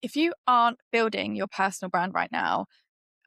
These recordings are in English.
If you aren't building your personal brand right now,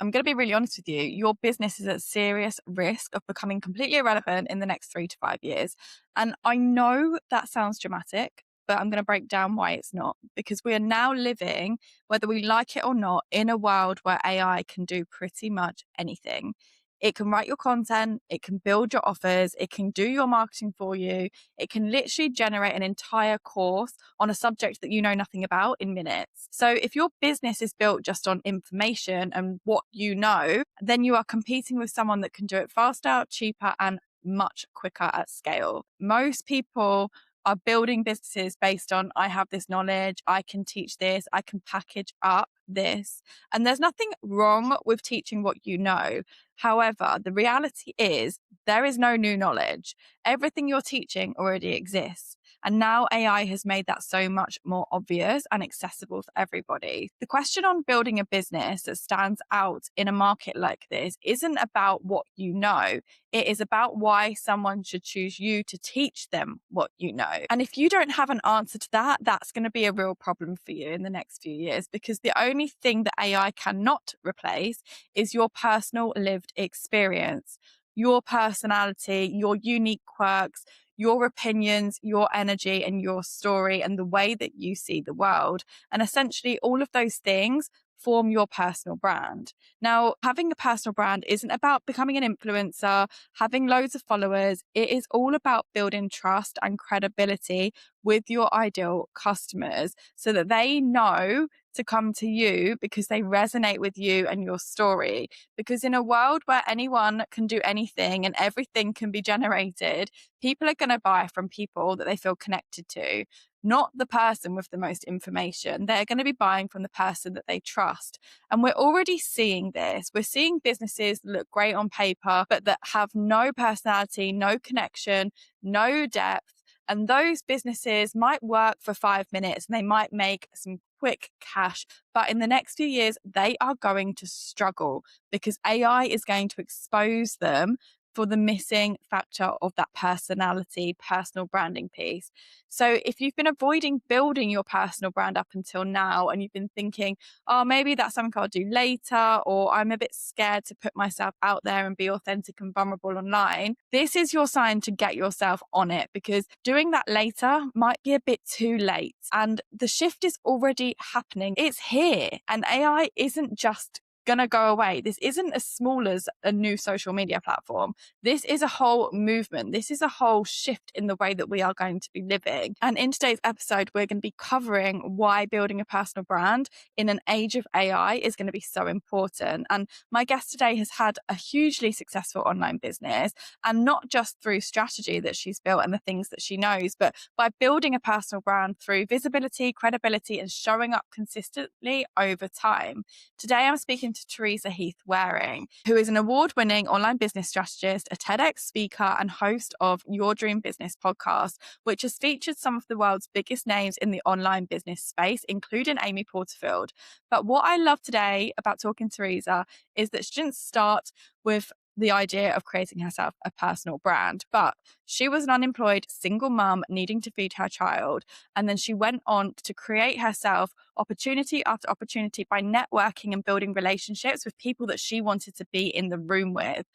I'm going to be really honest with you. Your business is at serious risk of becoming completely irrelevant in the next 3 to 5 years. And I know that sounds dramatic, but I'm going to break down why it's not. Because we are now living, whether we like it or not, in a world where AI can do pretty much anything. It can write your content, it can build your offers, it can do your marketing for you, it can literally generate an entire course on a subject that you know nothing about in minutes. So if your business is built just on information and what you know, then you are competing with someone that can do it faster, cheaper, and much quicker at scale. Most people are building businesses based on, I have this knowledge, I can teach this, I can package up this. And there's nothing wrong with teaching what you know. However, the reality is there is no new knowledge. Everything you're teaching already exists. And now AI has made that so much more obvious and accessible for everybody. The question on building a business that stands out in a market like this isn't about what you know. It is about why someone should choose you to teach them what you know. And if you don't have an answer to that, that's going to be a real problem for you in the next few years, because the only thing that AI cannot replace is your personal lived experience, your personality, your unique quirks, your opinions, your energy, and your story, and the way that you see the world. And essentially, all of those things form your personal brand. Now, having a personal brand isn't about becoming an influencer, having loads of followers. It is all about building trust and credibility with your ideal customers so that they know to come to you because they resonate with you and your story. Because in a world where anyone can do anything and everything can be generated, people are going to buy from people that they feel connected to, not the person with the most information. They're going to be buying from the person that they trust. And we're already seeing this. We're seeing businesses that look great on paper, but that have no personality, no connection, no depth. And those businesses might work for 5 minutes and they might make some quick cash. But in the next few years, they are going to struggle because AI is going to expose them for the missing factor of that personality, personal branding piece. So if you've been avoiding building your personal brand up until now and you've been thinking, oh, maybe that's something I'll do later, or I'm a bit scared to put myself out there and be authentic and vulnerable online, this is your sign to get yourself on it, because doing that later might be a bit too late. And the shift is already happening. It's here. And AI isn't just going to go away. This isn't as small as a new social media platform. This is a whole movement. This is a whole shift in the way that we are going to be living. And in today's episode, we're going to be covering why building a personal brand in an age of AI is going to be so important. And my guest today has had a hugely successful online business, and not just through strategy that she's built and the things that she knows, but by building a personal brand through visibility, credibility, and showing up consistently over time. Today, I'm speaking to Teresa Heath-Wareing, who is an award-winning online business strategist, a TEDx speaker, and host of Your Dream Business podcast, which has featured some of the world's biggest names in the online business space, including Amy Porterfield. But what I love today about talking to Teresa is that she didn't start with the idea of creating herself a personal brand, but she was an unemployed single mum needing to feed her child. And then she went on to create herself opportunity after opportunity by networking and building relationships with people that she wanted to be in the room with.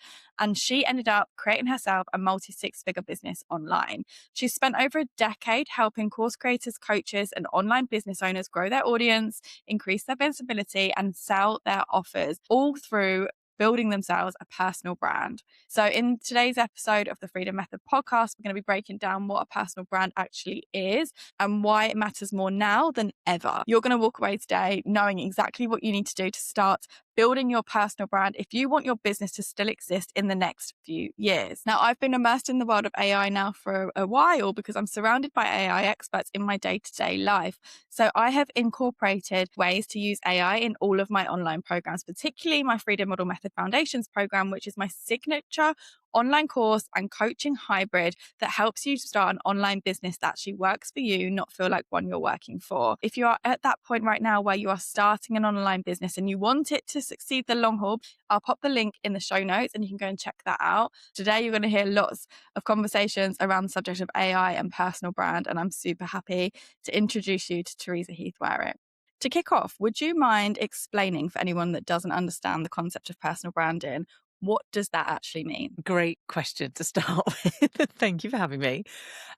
And she ended up creating herself a multi-six-figure business online. She spent over a decade helping course creators, coaches, and online business owners grow their audience, increase their visibility, and sell their offers, all through building themselves a personal brand. So in today's episode of the Freedom Method podcast, we're going to be breaking down what a personal brand actually is and why it matters more now than ever. You're going to walk away today knowing exactly what you need to do to start building your personal brand if you want your business to still exist in the next few years. Now, I've been immersed in the world of AI now for a while because I'm surrounded by AI experts in my day-to-day life. So I have incorporated ways to use AI in all of my online programs, particularly my Freedom Model Method Foundations program, which is my signature online course and coaching hybrid that helps you to start an online business that actually works for you, not feel like one you're working for. If you are at that point right now where you are starting an online business and you want it to succeed the long haul, I'll pop the link in the show notes and you can go and check that out. Today, you're going to hear lots of conversations around the subject of AI and personal brand, and I'm super happy to introduce you to Teresa Heath-Wareing. To kick off, would you mind explaining for anyone that doesn't understand the concept of personal branding, what does that actually mean? Great question to start with. Thank you for having me.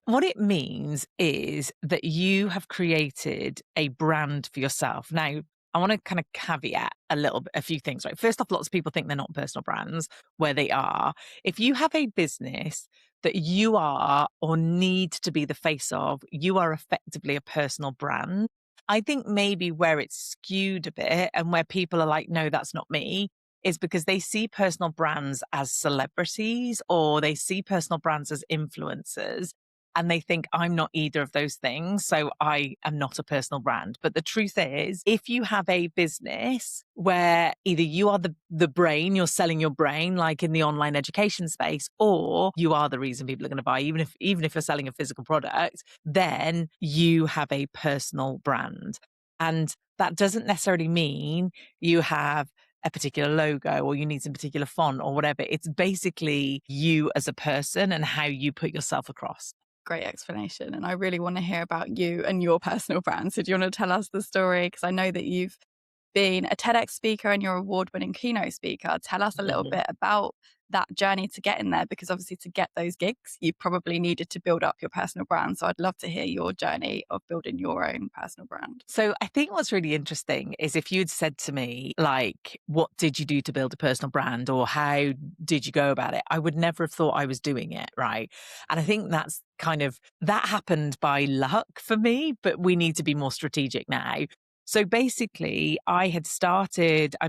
What it means is that you have created a brand for yourself. Now, I want to kind of caveat a few things, right? First off, lots of people think they're not personal brands where they are. If you have a business that you are or need to be the face of, you are effectively a personal brand. I think maybe where it's skewed a bit and where people are like, no, that's not me, is because they see personal brands as celebrities or they see personal brands as influencers. And they think I'm not either of those things. So I am not a personal brand. But the truth is, if you have a business where either you are the brain, you're selling your brain, like in the online education space, or you are the reason people are going to buy, even if you're selling a physical product, then you have a personal brand. And that doesn't necessarily mean you have a particular logo or you need some particular font or whatever. It's basically you as a person and how you put yourself across. Great explanation. And I really want to hear about you and your personal brand. So do you want to tell us the story? Because I know that you've been a TEDx speaker and you're an award-winning keynote speaker. Tell us a little bit about that journey to get in there, because obviously to get those gigs, you probably needed to build up your personal brand. So I'd love to hear your journey of building your own personal brand. So I think what's really interesting is if you'd said to me, like, what did you do to build a personal brand or how did you go about it? I would never have thought I was doing it. Right. And I think that happened by luck for me, but we need to be more strategic now. So basically, I'd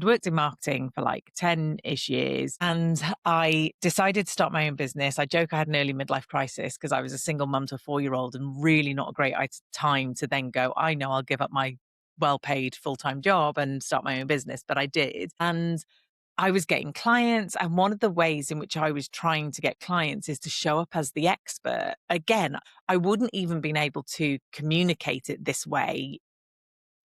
worked in marketing for like 10-ish years and I decided to start my own business. I joke I had an early midlife crisis because I was a single mum to a 4-year-old and really not a great time to then go, I know I'll give up my well-paid full-time job and start my own business. But I did. And I was getting clients. And one of the ways in which I was trying to get clients is to show up as the expert. Again, I wouldn't even been able to communicate it this way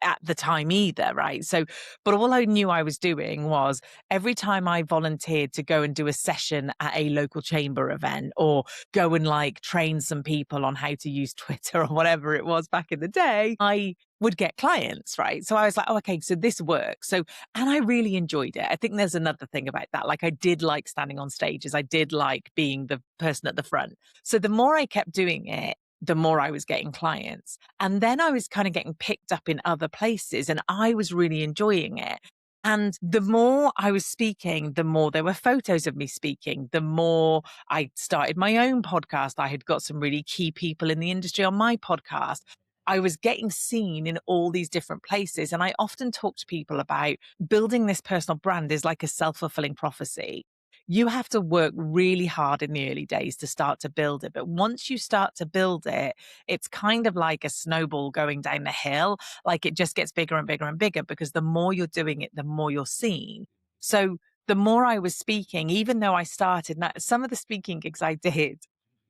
at the time either, right? So, but all I knew I was doing was every time I volunteered to go and do a session at a local chamber event or go and like train some people on how to use Twitter or whatever it was back in the day, I would get clients, right? So I was like, oh, okay, so this works. So, and I really enjoyed it. I think there's another thing about that. Like I did like standing on stages. I did like being the person at the front. So the more I kept doing it, the more I was getting clients. And then I was kind of getting picked up in other places and I was really enjoying it. And the more I was speaking, the more there were photos of me speaking, the more I started my own podcast. I had got some really key people in the industry on my podcast. I was getting seen in all these different places. And I often talk to people about building this personal brand is like a self-fulfilling prophecy. You have to work really hard in the early days to start to build it. But once you start to build it, it's kind of like a snowball going down the hill. Like it just gets bigger and bigger and bigger because the more you're doing it, the more you're seen. So the more I was speaking, even though I started, now, some of the speaking gigs I did,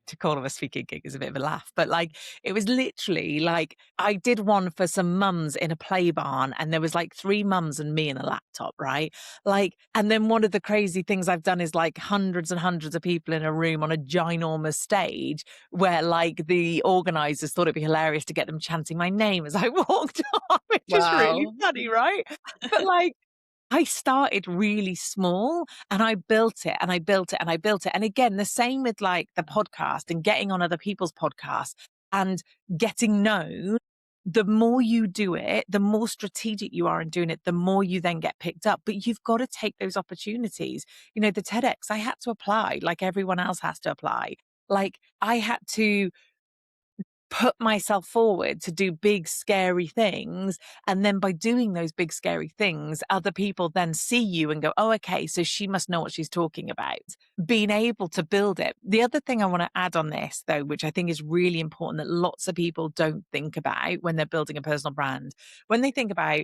to call them a speaking gig is a bit of a laugh, but like it was literally like I did one for some mums in a play barn and there was like 3 mums and me and a laptop, right? Like, and then one of the crazy things I've done is like hundreds and hundreds of people in a room on a ginormous stage where like the organizers thought it'd be hilarious to get them chanting my name as I walked on, which is really Wow. funny, right? But like, I started really small and I built it and I built it and I built it. And again, the same with like the podcast and getting on other people's podcasts and getting known. The more you do it, the more strategic you are in doing it, the more you then get picked up. But you've got to take those opportunities. You know, the TEDx, I had to apply like everyone else has to apply. Like I had to put myself forward to do big, scary things. And then by doing those big, scary things, other people then see you and go, oh, okay, so she must know what she's talking about. Being able to build it. The other thing I want to add on this, though, which I think is really important that lots of people don't think about when they're building a personal brand, when they think about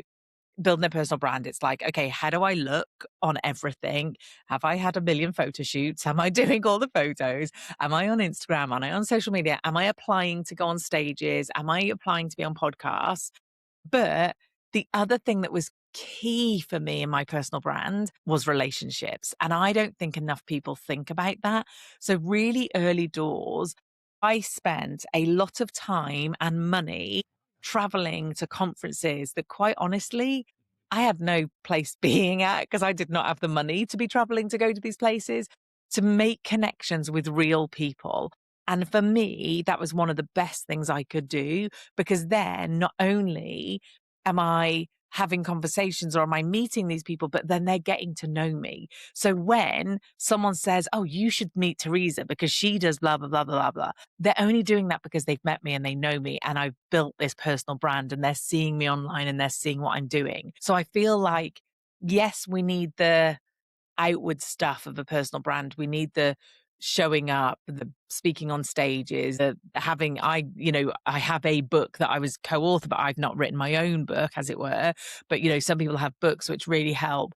building a personal brand, it's like, okay, how do I look on everything? Have I had a million photo shoots? Am I doing all the photos? Am I on Instagram? Am I on social media? Am I applying to go on stages? Am I applying to be on podcasts? But the other thing that was key for me in my personal brand was relationships. And I don't think enough people think about that. So really early doors, I spent a lot of time and money traveling to conferences that quite honestly, I had no place being at because I did not have the money to be traveling to go to these places, to make connections with real people. And for me, that was one of the best things I could do, because then not only am I having conversations or am I meeting these people, but then they're getting to know me. So when someone says, oh, you should meet Teresa because she does blah, blah, blah, blah, blah, they're only doing that because they've met me and they know me and I've built this personal brand and they're seeing me online and they're seeing what I'm doing. So I feel like, yes, we need the outward stuff of a personal brand. We need the showing up, the speaking on stages, the having, I have a book that I was co-author, but I've not written my own book, as it were. But, some people have books which really help,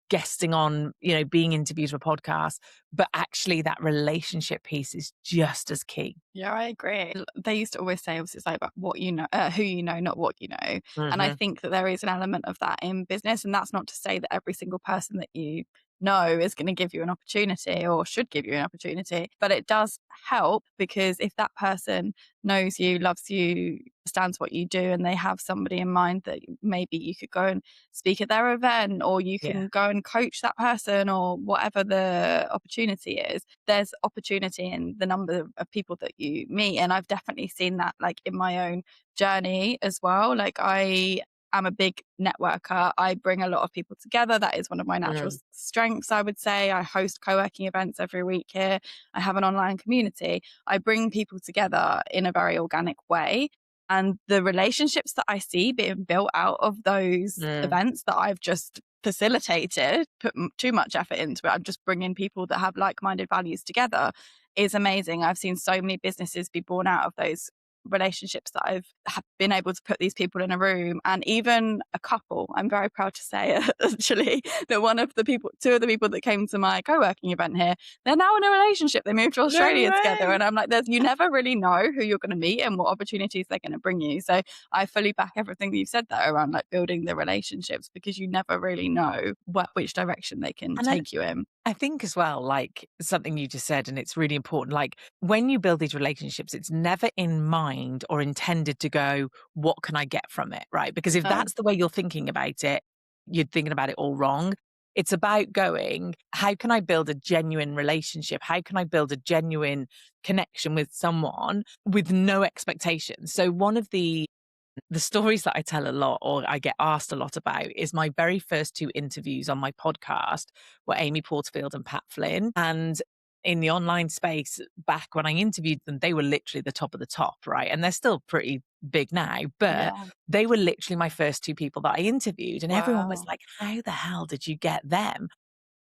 guesting on, being interviewed for podcasts. But actually that relationship piece is just as key. Yeah, I agree. They used to always say, obviously, it's like about what you know, who you know, not what you know. And I Mm-hmm. think that there is an element of that in business. And that's not to say that every single person that you know is going to give you an opportunity or should give you an opportunity, but it does help, because if that person knows you, loves you, understands what you do, and they have somebody in mind that maybe you could go and speak at their event, or you Yeah. can go and coach that person, or whatever the opportunity is, there's opportunity in the number of people that you meet. And I've definitely seen that, like, in my own journey as well. Like, I am a big networker. I bring a lot of people together. That is one of my natural Mm. strengths, I would say. I host co-working events every week here. I have an online community. I bring people together in a very organic way. And the relationships that I see being built out of those Mm. events that I've just facilitated, put too much effort into it, I'm just bringing people that have like-minded values together, is amazing. I've seen so many businesses be born out of those relationships that I've been able to put these people in a room. And even a couple, I'm very proud to say actually, that two of the people that came to my co-working event here, they're now in a relationship. They moved to No Australia together. way. And I'm like, you never really know who you're going to meet and what opportunities they're going to bring you. So I fully back everything that you've said there around, like, building the relationships, because you never really know which direction they can And take you in. I think as well, like something you just said, and it's really important, like when you build these relationships, it's never in mind or intended to go, what can I get from it? Right. Because if No. that's the way you're thinking about it, you're thinking about it all wrong. It's about going, how can I build a genuine relationship? How can I build a genuine connection with someone with no expectations? So one of the stories that I tell a lot, or I get asked a lot about, is my very first two interviews on my podcast were Amy Porterfield and Pat Flynn. And in the online space, back when I interviewed them, they were literally the top of the top, right? And they're still pretty big now, but Yeah. they were literally my first two people that I interviewed. And everyone was Wow. like, how the hell did you get them?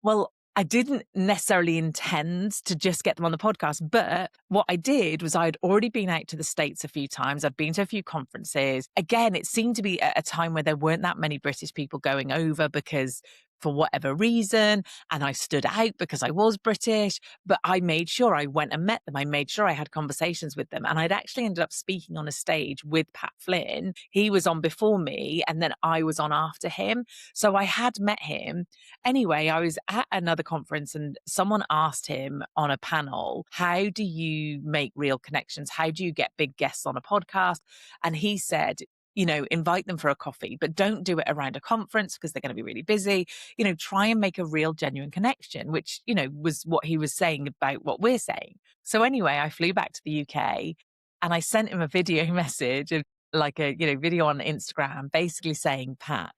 Well, I didn't necessarily intend to just get them on the podcast, but what I did was I'd already been out to the States a few times. I'd been to a few conferences. Again, it seemed to be a time where there weren't that many British people going over because for whatever reason, and I stood out because I was British, but I made sure I went and met them. I made sure I had conversations with them. And I'd actually ended up speaking on a stage with Pat Flynn. He was on before me, and then I was on after him. So I had met him. Anyway, I was at another conference and someone asked him on a panel, how do you make real connections? How do you get big guests on a podcast? And he said, invite them for a coffee, but don't do it around a conference because they're going to be really busy. Try and make a real genuine connection, which, was what he was saying about what we're saying. So anyway, I flew back to the UK and I sent him a video message of like a, video on Instagram, basically saying, Pat,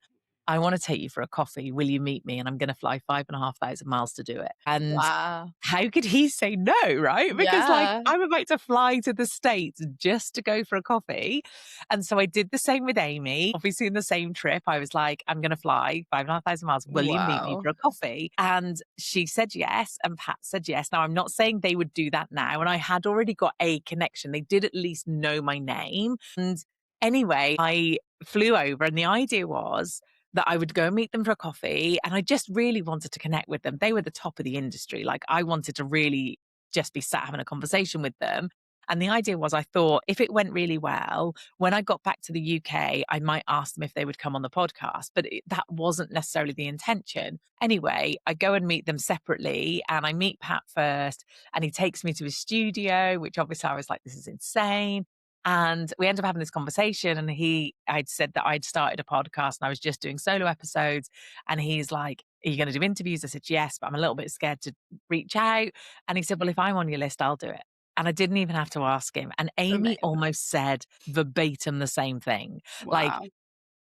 I want to take you for a coffee. Will you meet me? And I'm going to fly 5,500 miles to do it. And Wow. how could he say no, right? Because like Yeah. I'm about to fly to the States just to go for a coffee. And so I did the same with Amy. Obviously, in the same trip, I was like, I'm going to fly 5,500 miles. Will you meet me Wow. for a coffee? And she said yes. And Pat said yes. Now, I'm not saying they would do that now. And I had already got a connection. They did at least know my name. And anyway, I flew over, and the idea was that I would go and meet them for a coffee. And I just really wanted to connect with them. They were the top of the industry. Like I wanted to really just be sat having a conversation with them. And the idea was, I thought if it went really well, when I got back to the UK, I might ask them if they would come on the podcast, but that wasn't necessarily the intention. Anyway, I go and meet them separately, and I meet Pat first, and he takes me to his studio, which obviously I was like, this is insane. And we ended up having this conversation, and I'd said that I'd started a podcast and I was just doing solo episodes. And he's like, "Are you going to do interviews?" I said, "Yes, but I'm a little bit scared to reach out." And he said, "Well, if I'm on your list, I'll do it." And I didn't even have to ask him. And Amy Amazing. almost said verbatim the same thing. Like, Wow.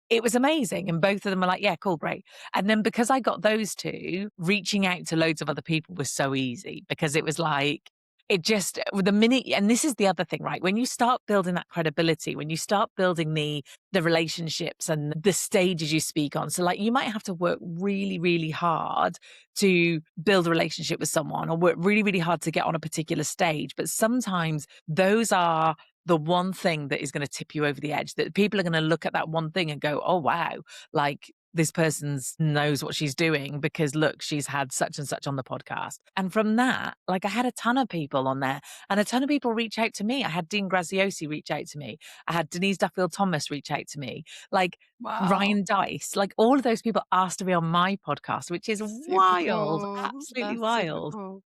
it was amazing. And both of them were like, "Yeah, cool, great." And then because I got those two, reaching out to loads of other people was so easy because it was like, it just, with the minute, and this is the other thing, right? When you start building that credibility, when you start building the relationships and the stages you speak on. So like you might have to work really, really hard to build a relationship with someone or work really, really hard to get on a particular stage. But sometimes those are the one thing that is going to tip you over the edge, that people are going to look at that one thing and go, "Oh, wow, like this person's knows what she's doing because look, she's had such and such on the podcast." And from that, like I had a ton of people on there and a ton of people reach out to me. I had Dean Graziosi reach out to me. I had Denise Duffield Thomas reach out to me, like Wow. Ryan Dice, like all of those people asked to be on my podcast, which is Super wild, cool. absolutely That's super wild. cool.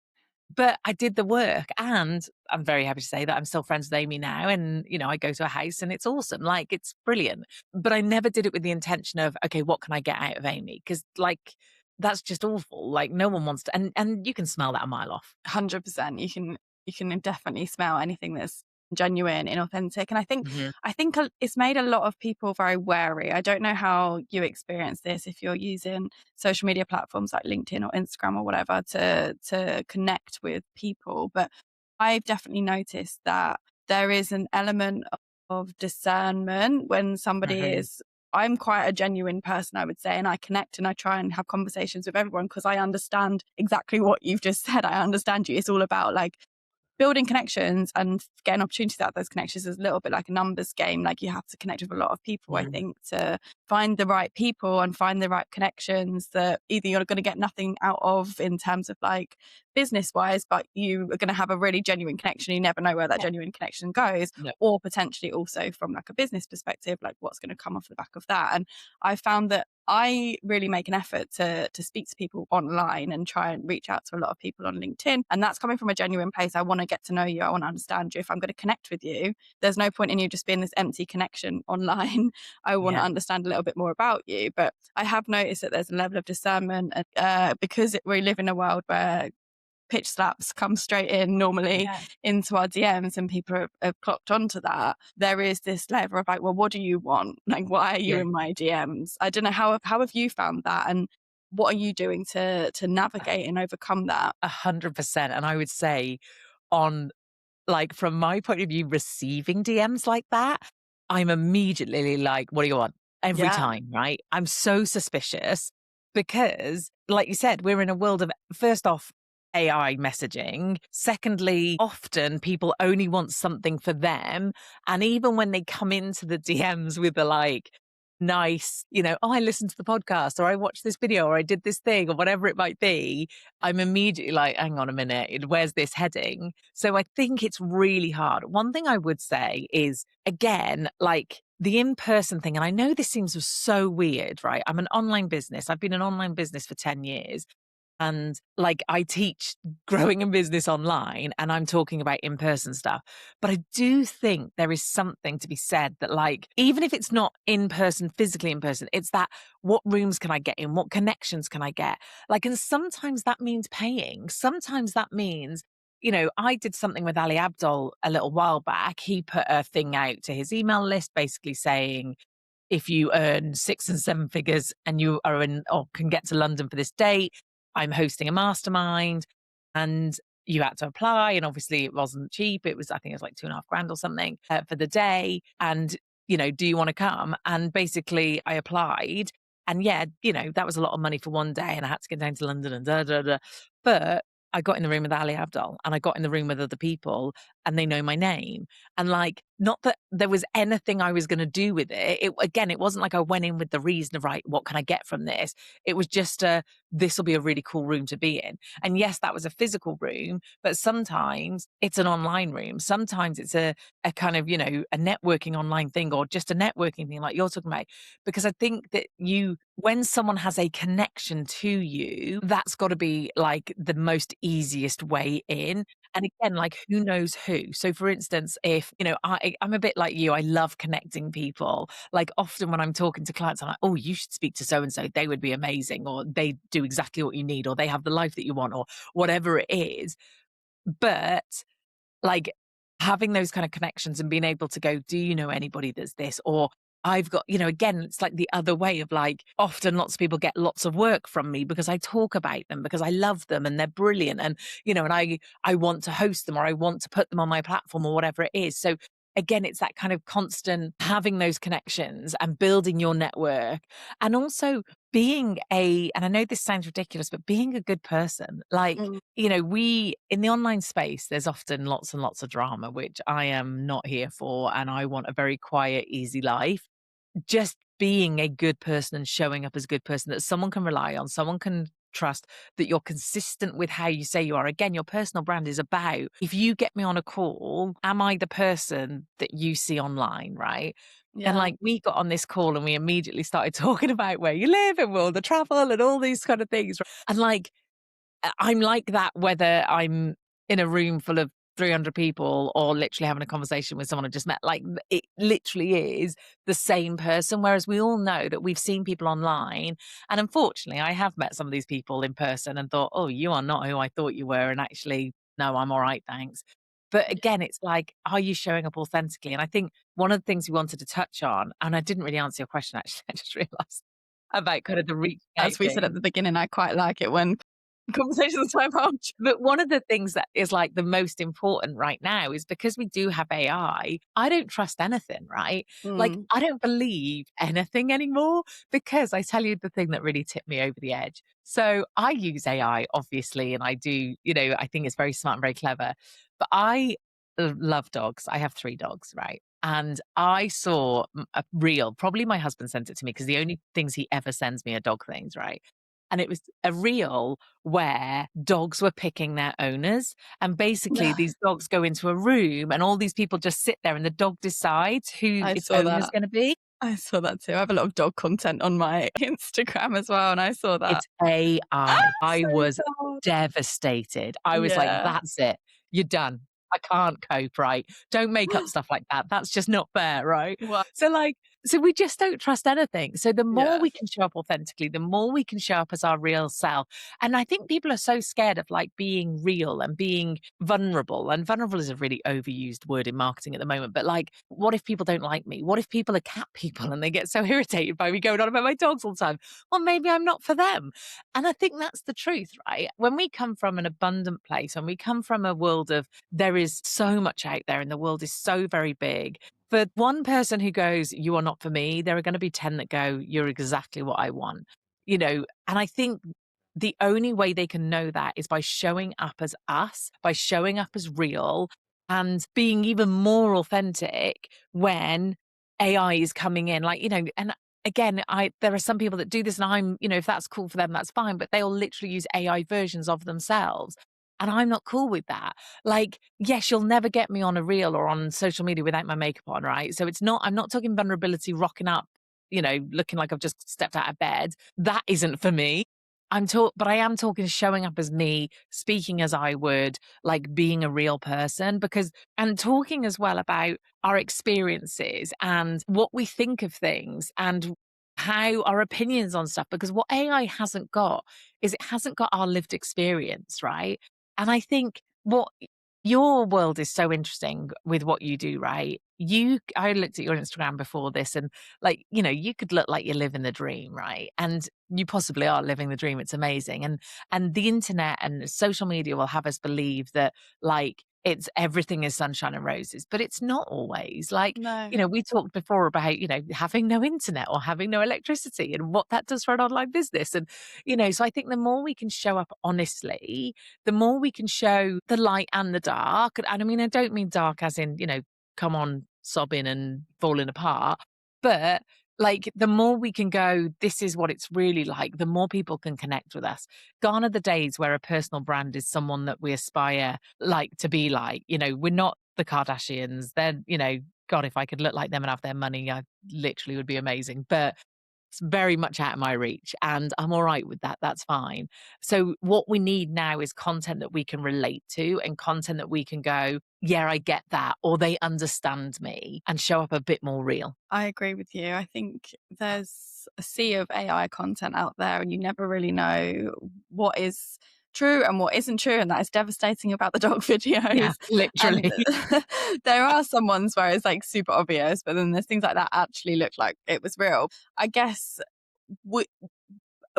But I did the work, and I'm very happy to say that I'm still friends with Amy now, and, I go to a house and it's awesome, like, it's brilliant. But I never did it with the intention of, "Okay, what can I get out of Amy?" Because like, that's just awful, like, no one wants to, and you can smell that a mile off. 100%. You can definitely smell anything that's genuine, inauthentic. And Mhm, I think it's made a lot of people very wary. I don't know how you experience this if you're using social media platforms like LinkedIn or Instagram or whatever to connect with people, but I've definitely noticed that there is an element of discernment when somebody mhm, is. I'm quite a genuine person, I would say, and I connect and I try and have conversations with everyone because I understand exactly what you've just said. I understand you. It's all about like building connections and getting opportunities out of those connections is a little bit like a numbers game. Like you have to connect with a lot of people, I mhm, think, to find the right people and find the right connections that either you're going to get nothing out of in terms of like business wise, but you are going to have a really genuine connection. You never know where that yeah, genuine connection goes, no, or potentially also from like a business perspective, like what's going to come off the back of that. And I found that I really make an effort to speak to people online and try and reach out to a lot of people on LinkedIn. And that's coming from a genuine place. I want to get to know you. I want to understand you. If I'm going to connect with you, there's no point in you just being this empty connection online. I want to yeah, understand a little bit more about you. But I have noticed that there's a level of discernment because we live in a world where pitch slaps come straight in normally yeah, into our DMs and people have clocked onto that. There is this level of like, well, what do you want? Like, why are you yeah, in my DMs? I don't know how have you found that, and what are you doing to navigate and overcome that? 100%. And I would say on like, from my point of view, receiving DMs like that, I'm immediately like, "What do you want?" Every Yeah, time, right? I'm so suspicious because, like you said, we're in a world of, first off, AI messaging. Secondly, often people only want something for them. And even when they come into the DMs with the like, nice, "Oh, I listened to the podcast," or "I watched this video," or "I did this thing," or whatever it might be, I'm immediately like, "Hang on a minute, where's this heading?" So I think it's really hard. One thing I would say is, again, like the in-person thing, and I know this seems so weird, right? I'm an online business. I've been an online business for 10 years. And like I teach growing a business online and I'm talking about in-person stuff. But I do think there is something to be said that, like, even if it's not in person, physically in person, it's that, what rooms can I get in? What connections can I get? Like, and sometimes that means paying. Sometimes that means, I did something with Ali Abdul a little while back. He put a thing out to his email list basically saying, if you earn 6 and 7 figures and you are in or can get to London for this date, I'm hosting a mastermind. And you had to apply. And obviously it wasn't cheap. It was, I think it was like 2.5 grand or something for the day. And, do you want to come? And basically I applied. And yeah, that was a lot of money for one day. And I had to get down to London and da da da. But I got in the room with Ali Abdul and I got in the room with other people and they know my name. And like, not that there was anything I was going to do with it. Again, it wasn't like I went in with the reason of, right, what can I get from this? It was just this will be a really cool room to be in. And yes, that was a physical room, but sometimes it's an online room. Sometimes it's a kind of, a networking online thing or just a networking thing like you're talking about. Because I think that when someone has a connection to you, that's got to be like the most easiest way in. And again, like who knows who? So for instance, if, I'm a bit like you, I love connecting people. Like often when I'm talking to clients, I'm like, oh, you should speak to so and so. They would be amazing, or they do exactly what you need, or they have the life that you want, or whatever it is. But like, having those kind of connections and being able to go, "Do you know anybody that's this?" Or I've got, again, it's like the other way of like, often lots of people get lots of work from me because I talk about them, because I love them and they're brilliant. And, and I want to host them, or I want to put them on my platform, or whatever it is. So again, it's that kind of constant having those connections and building your network, and also being and I know this sounds ridiculous, but being a good person. Like, Mm. we in the online space, there's often lots and lots of drama, which I am not here for. And I want a very quiet, easy life. Just being a good person and showing up as a good person that someone can rely on, someone can trust, that you're consistent with how you say you are. Again, your personal brand is about, if you get me on a call, am I the person that you see online, right? And Yeah. like we got on this call and we immediately started talking about where you live and world of travel and all these kind of things. And like, I'm like that whether I'm in a room full of 300 people or literally having a conversation with someone I just met. Like, it literally is the same person. Whereas we all know that we've seen people online. And unfortunately, I have met some of these people in person and thought, oh, you are not who I thought you were. And actually, no, I'm all right, thanks. But Yeah. again, it's like, are you showing up authentically? And I think one of the things we wanted to touch on, and I didn't really answer your question, actually, I just realized about kind of the reaching out As we said at thing. the beginning, I quite like it when conversations diverge. But one of the things that is like the most important right now is because we do have AI, I don't trust anything, right? Like, Mm. I don't believe anything anymore, because I tell you the thing that really tipped me over the edge. So I use AI, obviously, and I do, I think it's very smart and very clever. But I love dogs. I have 3 dogs, right? And I saw a reel, probably my husband sent it to me because the only things he ever sends me are dog things, right? And it was a reel where dogs were picking their owners. And basically, Yeah, these dogs go into a room and all these people just sit there and the dog decides who I its saw owner's that. going to be. I saw that too. I have a lot of dog content on my Instagram as well, and I saw that. It's AI. Ah, I so was sad. devastated. I was like, Yeah. "That's it. You're done. I can't cope, right? Don't make up stuff like that. That's just not fair, right?" Well, So, like, we just don't trust anything. So the more yeah. we can show up authentically, the more we can show up as our real self. And I think people are so scared of, like, being real and being vulnerable, and vulnerable is a really overused word in marketing at the moment. But, like, what if people don't like me? What if people are cat people and they get so irritated by me going on about my dogs all the time? Well, maybe I'm not for them. And I think that's the truth, right? When we come from an abundant place, when we come from a world of, there is so much out there and the world is so very big. For one person who goes, you are not for me, there are going to be 10 that go, you're exactly what I want. And I think the only way they can know that is by showing up as us, by showing up as real, and being even more authentic when AI is coming in. Like, and again, there are some people that do this, and I'm, if that's cool for them, that's fine, but they'll literally use AI versions of themselves. And I'm not cool with that. Like, yes, you'll never get me on a reel or on social media without my makeup on, right? So I'm not talking vulnerability, rocking up, looking like I've just stepped out of bed. That isn't for me. But I am talking showing up as me, speaking as I would, like being a real person, and talking as well about our experiences and what we think of things and how our opinions on stuff, because what AI hasn't got is it hasn't got our lived experience, right? And I think what your world is so interesting with what you do, right? I looked at your Instagram before this, and like, you could look like you're living the dream, right? And you possibly are living the dream. It's amazing. And the internet and social media will have us believe that, like, it's everything is sunshine and roses, but it's not always. Like, No. we talked before about, having no internet or having no electricity and what that does for an online business. And, so I think the more we can show up honestly, the more we can show the light and the dark. And I mean, I don't mean dark as in, come on, sobbing and falling apart. But like, the more we can go, this is what it's really like, the more people can connect with us. Gone are the days where a personal brand is someone that we aspire like to be like. We're not the Kardashians. They're, God, if I could look like them and have their money, I literally would be amazing. But It's very much out of my reach, and I'm all right with that. That's fine. So what we need now is content that we can relate to and content that we can go, yeah, I get that, or they understand me, and show up a bit more real. I agree with you. I think there's a sea of AI content out there, and you never really know what is true and what isn't true. And that is devastating about the dog Yeah, videos. And literally. there are some ones where it's like super obvious, but then there's things like that actually look like it was real. I guess we,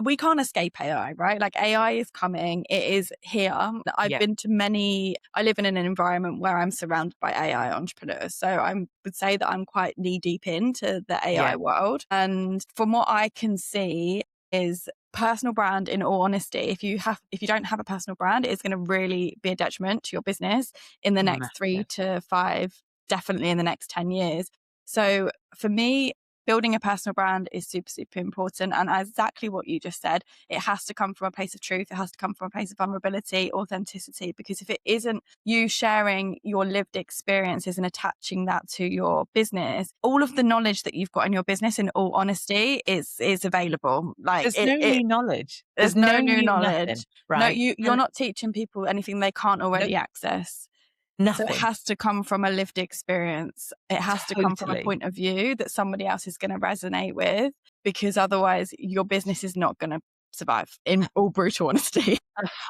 we can't escape AI, right? Like AI is coming, it is here. I've Yeah. been to many, I live in an environment where I'm surrounded by AI entrepreneurs. So I would say that I'm quite knee deep into the AI Yeah. world. And from what I can see, is personal brand, in all honesty, if you don't have a personal brand, it's going to really be a detriment to your business in the next three Massive. to five, definitely in the next 10 years. So for me, building a personal brand is super, super important. And exactly what you just said, it has to come from a place of truth. It has to come from a place of vulnerability, authenticity, because if it isn't you sharing your lived experiences and attaching that to your business, all of the knowledge that you've got in your business, in all honesty, is available. Like There's no new knowledge. there's There's no no new new nothing, knowledge. No, right? you're And not teaching people anything they can't nope, already access. So it nothing. has to come from a lived experience. It has to come from a Totally. point of view that somebody else is going to resonate with, because otherwise your business is not going to survive, in all brutal honesty.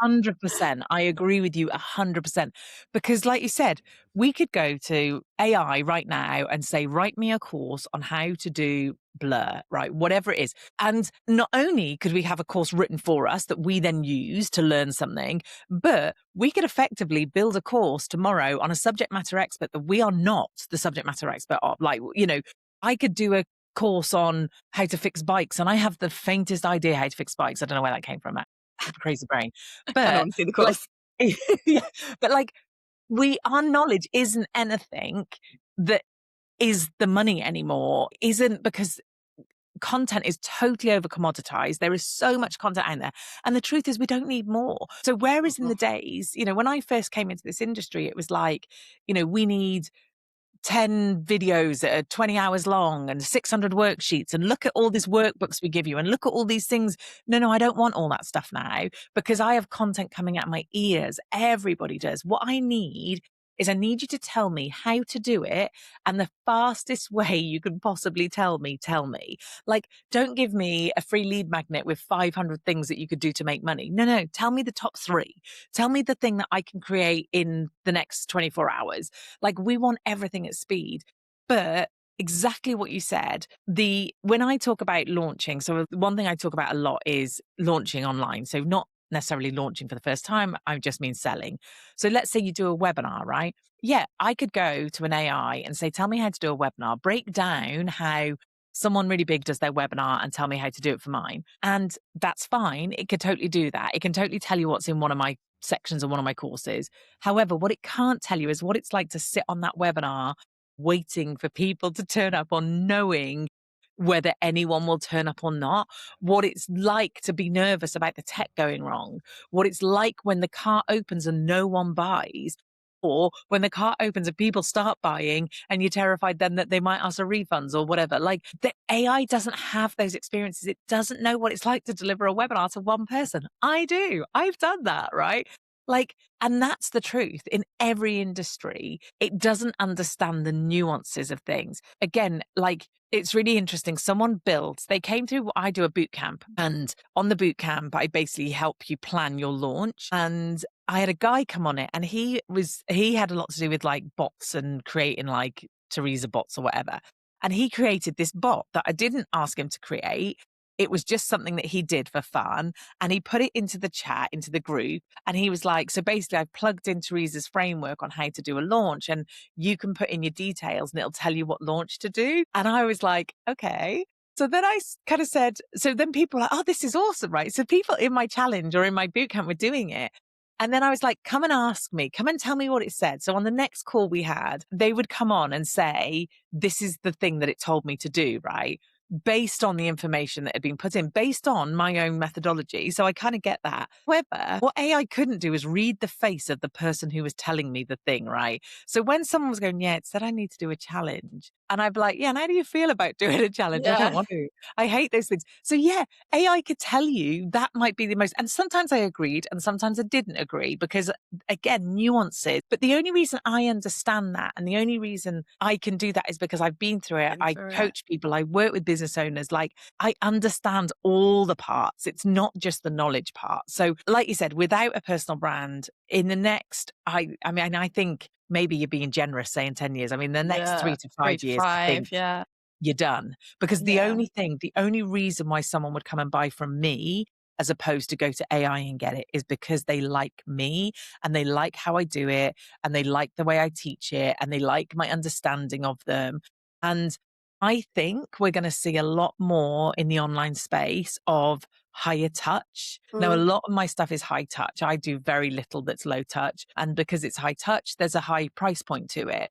100%. I agree with you 100%. Because, like you said, we could go to AI right now and say, write me a course on how to do blur, right? Whatever it is. And not only could we have a course written for us that we then use to learn something, but we could effectively build a course tomorrow on a subject matter expert that we are not the subject matter expert of. Like, I could do a course on how to fix bikes, and I have the faintest idea how to fix bikes. I don't know where that came from, crazy brain. I kind of But want to see the like, course. yeah, but like our knowledge isn't anything that is the money anymore, isn't, because content is totally over commoditized. There is so much content out there. And the truth is we don't need more. So whereas in the days, when I first came into this industry, it was like, we need 10 videos that are 20 hours long and 600 worksheets, and look at all these workbooks we give you, and look at all these things. No, I don't want all that stuff now, because I have content coming out of my ears. Everybody does. What I need is, I need you to tell me how to do it, and the fastest way you can possibly tell me. Like, don't give me a free lead magnet with 500 things that you could do to make money. No, tell me the top 3. Tell me the thing that I can create in the next 24 hours. Like, we want everything at speed. But exactly what you said, when I talk about launching, so one thing I talk about a lot is launching online. So not necessarily launching for the first time, I just mean selling. So let's say you do a webinar, right? Yeah, I could go to an AI and say, tell me how to do a webinar, break down how someone really big does their webinar and tell me how to do it for mine. And that's fine. It could totally do that. It can totally tell you what's in one of my sections of one of my courses. However, what it can't tell you is what it's like to sit on that webinar waiting for people to turn up, on knowing whether anyone will turn up or not, what it's like to be nervous about the tech going wrong, what it's like when the cart opens and no one buys, or when the cart opens and people start buying and you're terrified then that they might ask for refunds or whatever. Like, the AI doesn't have those experiences. It doesn't know what it's like to deliver a webinar to one person. I do. I've done that, right? Like, and that's the truth in every industry. It doesn't understand the nuances of things. Again, like, it's really interesting. They came through, I do a boot camp, and on the boot camp, I basically help you plan your launch. And I had a guy come on it, and he had a lot to do with like bots and creating like Teresa bots or whatever. And he created this bot that I didn't ask him to create. It was just something that he did for fun. And he put it into the chat, into the group. And he was like, so basically, I've plugged in Teresa's framework on how to do a launch, and you can put in your details and it'll tell you what launch to do. And I was like, okay. So then I kind of said, so then people were like, oh, this is awesome, right? So people in my challenge or in my bootcamp were doing it. And then I was like, come and ask me, come and tell me what it said. So on the next call we had, they would come on and say, this is the thing that it told me to do, right? based on the information that had been put in, based on my own methodology. So I kind of get that. However, what AI couldn't do is read the face of the person who was telling me the thing, right? So when someone was going, yeah, it said I need to do a challenge. And I'd be like, yeah, and how do you feel about doing a challenge? I don't Yeah. want to. I hate those things. So yeah, AI could tell you that might be the most, and sometimes I agreed and sometimes I didn't agree because again, nuances. But the only reason I understand that and the only reason I can do that is because I've been through it. Been I through it. coach people, I work with business owners. Like I understand all the parts. It's not just the knowledge part. So like you said, without a personal brand in the next, I mean, I think maybe you're being generous saying 10 years. I mean, the next Yeah. 3 to 5 3 to years, I 5. think Yeah. you're done. Because Yeah. the only reason why someone would come and buy from me as opposed to go to AI and get it is because they like me and they like how I do it and they like the way I teach it and they like my understanding of them. And I think we're going to see a lot more in the online space of higher touch. Now, a Mm. lot of my stuff is high touch. I do very little that's low touch. And because it's high touch, there's a high price point to it.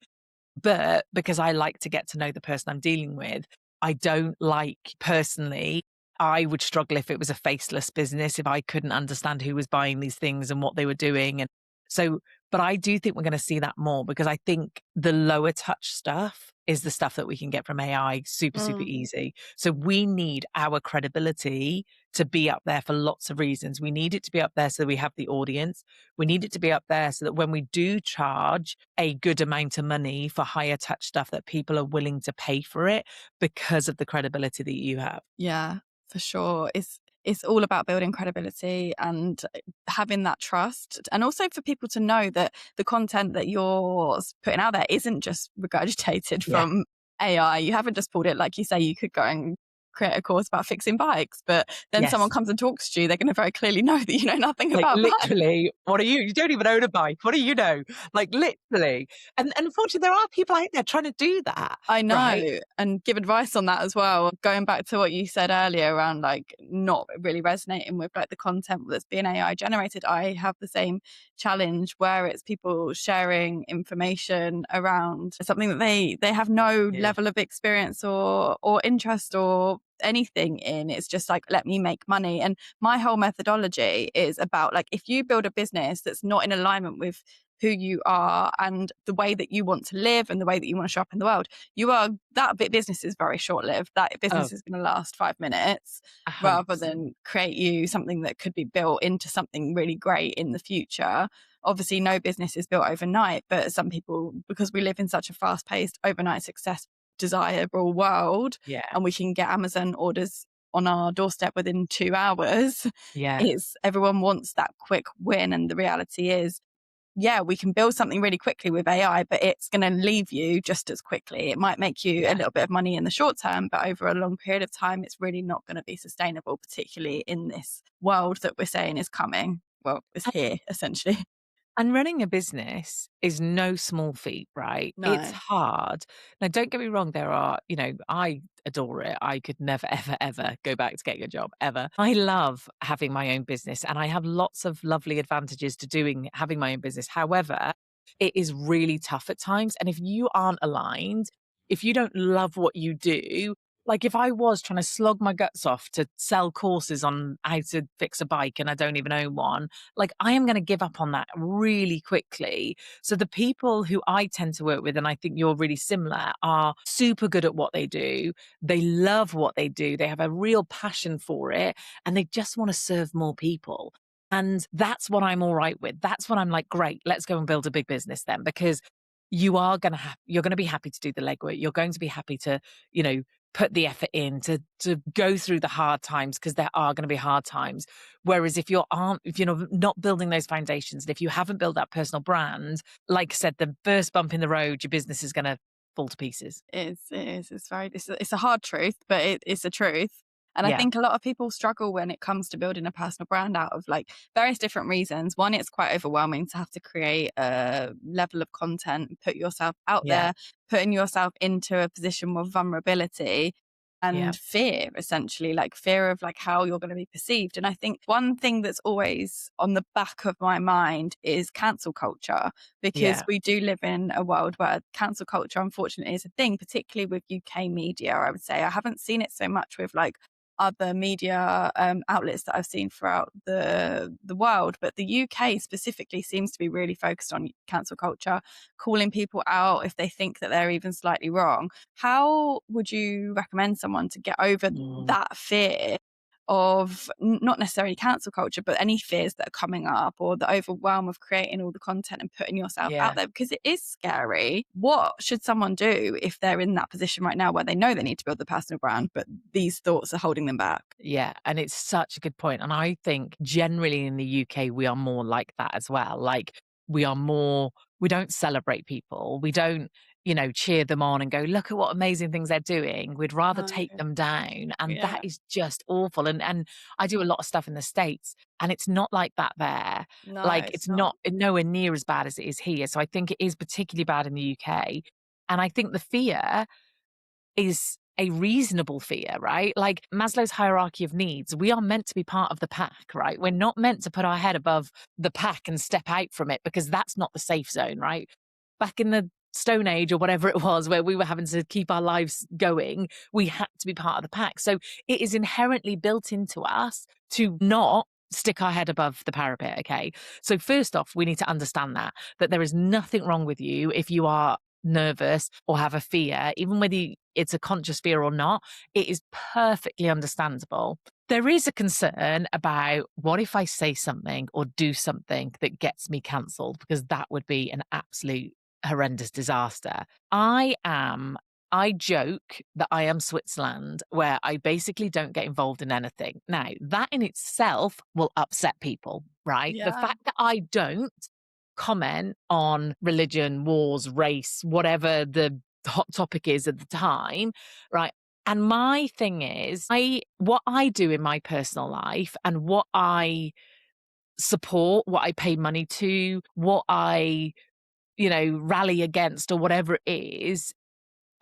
But because I like to get to know the person I'm dealing with, I don't like personally, I would struggle if it was a faceless business, if I couldn't understand who was buying these things and what they were doing. And so, but I do think we're going to see that more because I think the lower touch stuff is the stuff that we can get from AI super, super Mm. easy. So we need our credibility to be up there for lots of reasons. We need it to be up there so that we have the audience. We need it to be up there so that when we do charge a good amount of money for higher touch stuff, that people are willing to pay for it because of the credibility that you have. Yeah, for sure. It's all about building credibility and having that trust, and also for people to know that the content that you're putting out there isn't just regurgitated Yeah. from AI. You haven't just pulled it, like you say, you could go and create a course about fixing bikes, but then someone Yes. comes and talks to you, they're going to very clearly know that you know nothing Like about bikes. literally, what are you? You don't even own a bike. What do you know? Like literally. And unfortunately, there are people out there trying to do that, I right? know, and give advice on that as well. Going back to what you said earlier around like not really resonating with like the content that's being AI generated, I have the same challenge where it's people sharing information around something that they have no Yeah. level of experience or interest or anything in. It's just like, let me make money. And my whole methodology is about like, if you build a business that's not in alignment with who you are and the way that you want to live and the way that you want to show up in the world, you are that bit business is very short lived. That Oh, business is going to last 5 minutes rather 100%. than create you something that could be built into something really great in the future. Obviously, no business is built overnight, but some people, because we live in such a fast paced, overnight success desirable world, Yeah. and we can get Amazon orders on our doorstep within 2 hours, Yeah. is everyone wants that quick win. And the reality is, yeah, we can build something really quickly with AI, but it's going to leave you just as quickly. It might make you a Yeah. little bit of money in the short term, but over a long period of time, it's really not going to be sustainable, particularly in this world that we're saying is coming. Well, it's here essentially. And running a business is no small feat, right? It's No, hard. Now, don't get me wrong. There are, I adore it. I could never, ever, ever go back to getting a job, ever. I love having my own business and I have lots of lovely advantages to having my own business. However, it is really tough at times. And if you aren't aligned, if you don't love what you do, like if I was trying to slog my guts off to sell courses on how to fix a bike and I don't even own one, like I am going to give up on that really quickly. So the people who I tend to work with, and I think you're really similar, are super good at what they do. They love what they do. They have a real passion for it and they just want to serve more people. And that's what I'm all right with. That's what I'm like, great, let's go and build a big business then, because you're going to be happy to do the legwork. You're going to be happy to, put the effort in to go through the hard times because there are going to be hard times. Whereas if you're not building those foundations, and if you haven't built that personal brand, like I said, the first bump in the road, your business is going to fall to pieces. it's a hard truth, but it's a truth. And I Yeah. think a lot of people struggle when it comes to building a personal brand out of like various different reasons. One, it's quite overwhelming to have to create a level of content, put yourself out Yeah. there, putting yourself into a position of vulnerability. Yeah. and fear, essentially, like fear of like how you're going to be perceived. And I think one thing that's always on the back of my mind is cancel culture, because Yeah. we do live in a world where cancel culture, unfortunately, is a thing, particularly with UK media. I would say I haven't seen it so much with like other media outlets that I've seen throughout the world, but the UK specifically seems to be really focused on cancel culture, calling people out if they think that they're even slightly wrong. How would you recommend someone to get over Mm. that fear of not necessarily cancel culture, but any fears that are coming up, or the overwhelm of creating all the content and putting yourself out Yeah. there? Because it is scary. What should someone do if they're in that position right now where they know they need to build the personal brand, but these thoughts are holding them back? Yeah, and it's such a good point. And I think generally in the UK, we are more like that as well. Like we are more, we don't celebrate people. We don't, cheer them on and go, look at what amazing things they're doing. We'd rather Oh, take them down. And that yeah. is just awful. And I do a lot of stuff in the States and it's not like that there. No, Like it's it's not. not nowhere near as bad as it is here. So I think it is particularly bad in the UK. And I think the fear is a reasonable fear, right? Like Maslow's hierarchy of needs, we are meant to be part of the pack, right? We're not meant to put our head above the pack and step out from it because that's not the safe zone, right? Back in the Stone Age or whatever it was where we were having to keep our lives going, we had to be part of the pack. So it is inherently built into us to not stick our head above the parapet, okay? So first off, we need to understand that there is nothing wrong with you if you are nervous or have a fear, even whether it's a conscious fear or not, it is perfectly understandable. There is a concern about what if I say something or do something that gets me cancelled, because that would be an absolute horrendous disaster. I joke that I am Switzerland, where I basically don't get involved in anything. Now, that in itself will upset people, right? The Yeah. fact that I don't comment on religion, wars, race, whatever the hot topic is at the time, right? And my thing is, what I do in my personal life and what I support, what I pay money to, what I, rally against or whatever it is,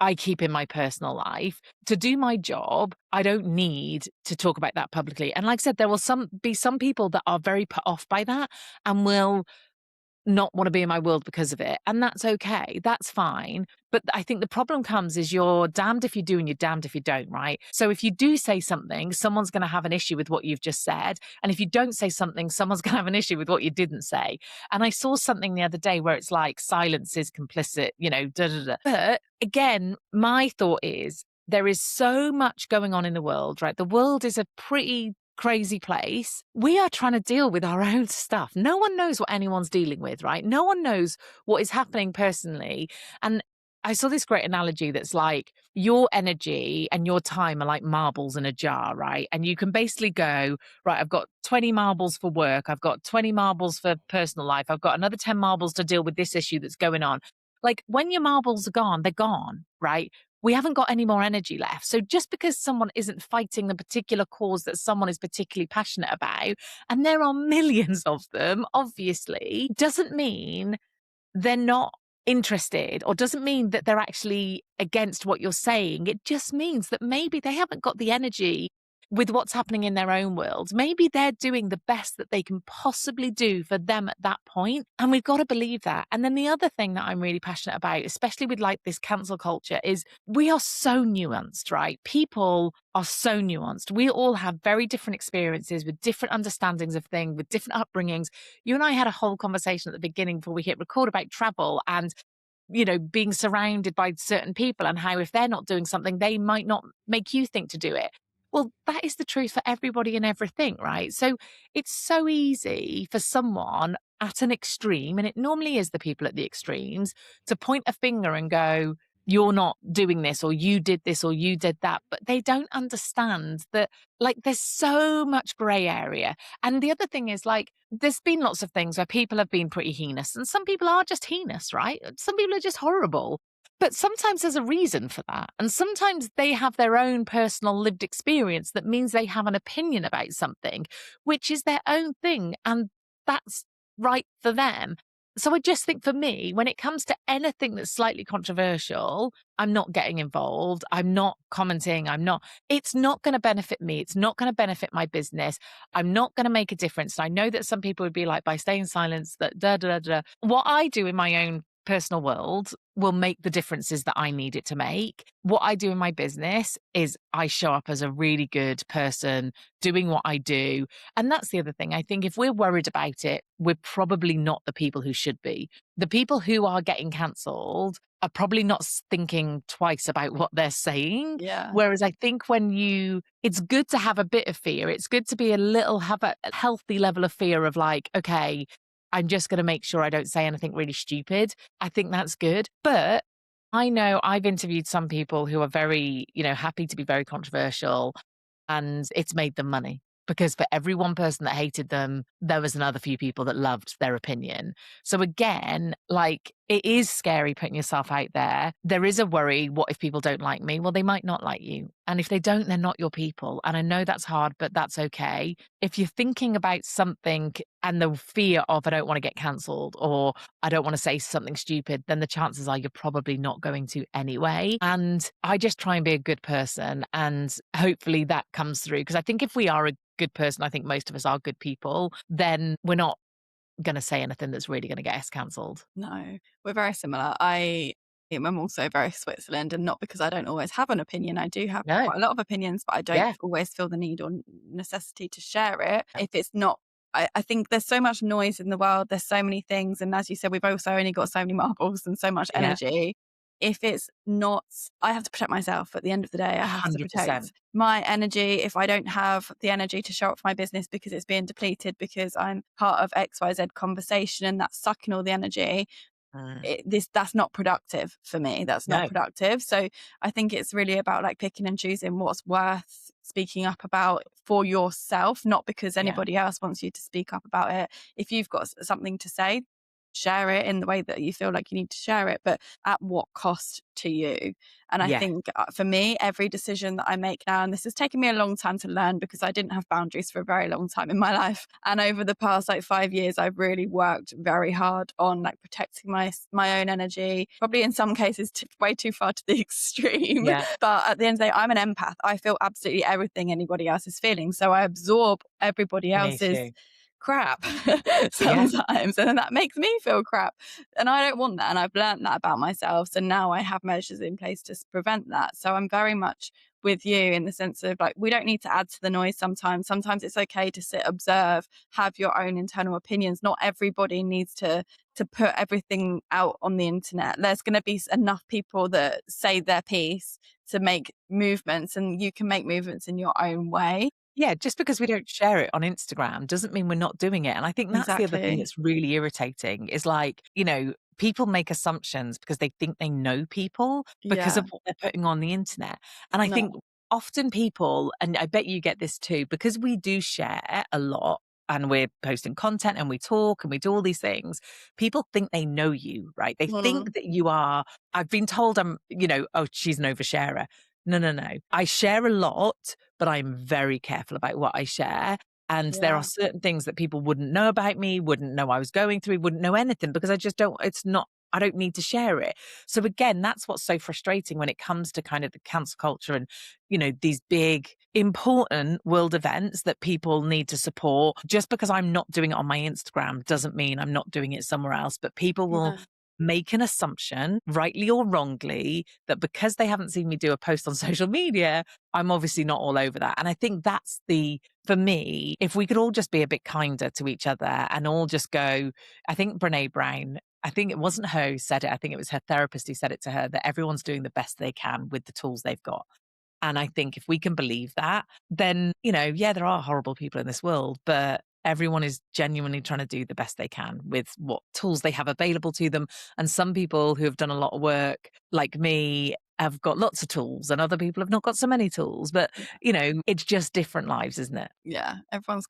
I keep in my personal life. To do my job, I don't need to talk about that publicly. And like I said, there will be some people that are very put off by that and will not want to be in my world because of it. And that's okay. That's fine. But I think the problem comes is you're damned if you do and you're damned if you don't, right? So if you do say something, someone's going to have an issue with what you've just said. And if you don't say something, someone's going to have an issue with what you didn't say. And I saw something the other day where it's like silence is complicit, da da da. But again, my thought is there is so much going on in the world, right? The world is a pretty crazy place. We are trying to deal with our own stuff. No one knows what anyone's dealing with, right? No one knows what is happening personally. And I saw this great analogy that's like your energy and your time are like marbles in a jar, right? And you can basically go, right, I've got 20 marbles for work. I've got 20 marbles for personal life. I've got another 10 marbles to deal with this issue that's going on. Like when your marbles are gone, they're gone, right? We haven't got any more energy left. So just because someone isn't fighting the particular cause that someone is particularly passionate about, and there are millions of them, obviously, doesn't mean they're not interested or doesn't mean that they're actually against what you're saying. It just means that maybe they haven't got the energy with what's happening in their own world. Maybe they're doing the best that they can possibly do for them at that point, and we've got to believe that. And then the other thing that I'm really passionate about, especially with like this cancel culture, is we are so nuanced, right? People are so nuanced. We all have very different experiences with different understandings of things, with different upbringings. You and I had a whole conversation at the beginning before we hit record about travel and being surrounded by certain people and how if they're not doing something, they might not make you think to do it. Well, that is the truth for everybody and everything, right? So it's so easy for someone at an extreme, and it normally is the people at the extremes, to point a finger and go, you're not doing this, or you did this, or you did that. But they don't understand that, like, there's so much gray area. And the other thing is, like, there's been lots of things where people have been pretty heinous, and some people are just heinous, right? Some people are just horrible. But sometimes there's a reason for that. And sometimes they have their own personal lived experience that means they have an opinion about something, which is their own thing. And that's right for them. So I just think for me, when it comes to anything that's slightly controversial, I'm not getting involved. I'm not commenting. It's not going to benefit me. It's not going to benefit my business. I'm not going to make a difference. I know that some people would be like, by staying silent, that da da da da. What I do in my own personal world will make the differences that I need it to make. What I do in my business is I show up as a really good person doing what I do. And that's the other thing. I think if we're worried about it, we're probably not the people who should be. The people who are getting cancelled are probably not thinking twice about what they're saying. Yeah. Whereas I think it's good to have a bit of fear. It's good to have a healthy level of fear of like, okay, I'm just going to make sure I don't say anything really stupid. I think that's good. But I know I've interviewed some people who are very, happy to be very controversial, and it's made them money because for every one person that hated them, there was another few people that loved their opinion. So again, like, it is scary putting yourself out there. There is a worry. What if people don't like me? Well, they might not like you. And if they don't, they're not your people. And I know that's hard, but that's okay. If you're thinking about something and the fear of, I don't want to get cancelled or I don't want to say something stupid, then the chances are you're probably not going to anyway. And I just try and be a good person. And hopefully that comes through. Because I think if we are a good person, I think most of us are good people, then we're not going to say anything that's really going to get us cancelled. No, we're very similar. I'm also very Switzerland, and not because I don't always have an opinion. I do have No. quite a lot of opinions, but I don't Yeah. always feel the need or necessity to share it if it's not. I think there's so much noise in the world. There's so many things. And as you said, we've also only got so many marbles and so much Yeah. energy. If it's not, I have to protect myself at the end of the day. I have to protect 100%. my energy. If I don't have the energy to show up for my business because it's being depleted because I'm part of XYZ conversation and that's sucking all the energy, Mm. that's not productive for me. That's not No. productive. So I think it's really about like picking and choosing what's worth speaking up about for yourself, not because Yeah. anybody else wants you to speak up about it. If you've got something to say, share it in the way that you feel like you need to share it, but at what cost to you? And I Yeah. think for me, every decision that I make now, and this has taken me a long time to learn because I didn't have boundaries for a very long time in my life. And over the past like 5 years, I've really worked very hard on like protecting my own energy, probably in some cases way too far to the extreme. Yeah. But at the end of the day, I'm an empath. I feel absolutely everything anybody else is feeling. So I absorb everybody Me else's too. crap Yeah. sometimes, and then that makes me feel crap, and I don't want that, and I've learned that about myself, so now I have measures in place to prevent that. So I'm very much with you in the sense of like, we don't need to add to the noise. Sometimes it's okay to sit, observe, have your own internal opinions. Not everybody needs to put everything out on the internet. There's going to be enough people that say their piece to make movements, and you can make movements in your own way. Yeah, just because we don't share it on Instagram doesn't mean we're not doing it. And I think that's the other thing Exactly. that's really irritating is like, people make assumptions because they think they know people because Yeah. of what they're putting on the internet. And I No. think often people, and I bet you get this too, because we do share a lot and we're posting content and we talk and we do all these things, people think they know you, right? They Mm. think that I've been told oh, she's an oversharer. No, no, no. I share a lot, but I'm very careful about what I share. And there are Yeah. certain things that people wouldn't know about me, wouldn't know I was going through, wouldn't know anything because I don't need to share it. So again, that's what's so frustrating when it comes to kind of the cancel culture and, these big, important world events that people need to support. Just because I'm not doing it on my Instagram doesn't mean I'm not doing it somewhere else, but people will No. make an assumption, rightly or wrongly, that because they haven't seen me do a post on social media, I'm obviously not all over that. And I think for me, if we could all just be a bit kinder to each other and all just go, I think Brene Brown, I think it wasn't her who said it, I think it was her therapist who said it to her, that everyone's doing the best they can with the tools they've got. And I think if we can believe that, then, yeah, there are horrible people in this world, but everyone is genuinely trying to do the best they can with what tools they have available to them. And some people who have done a lot of work, like me, have got lots of tools and other people have not got so many tools. But, it's just different lives, isn't it? Yeah, everyone's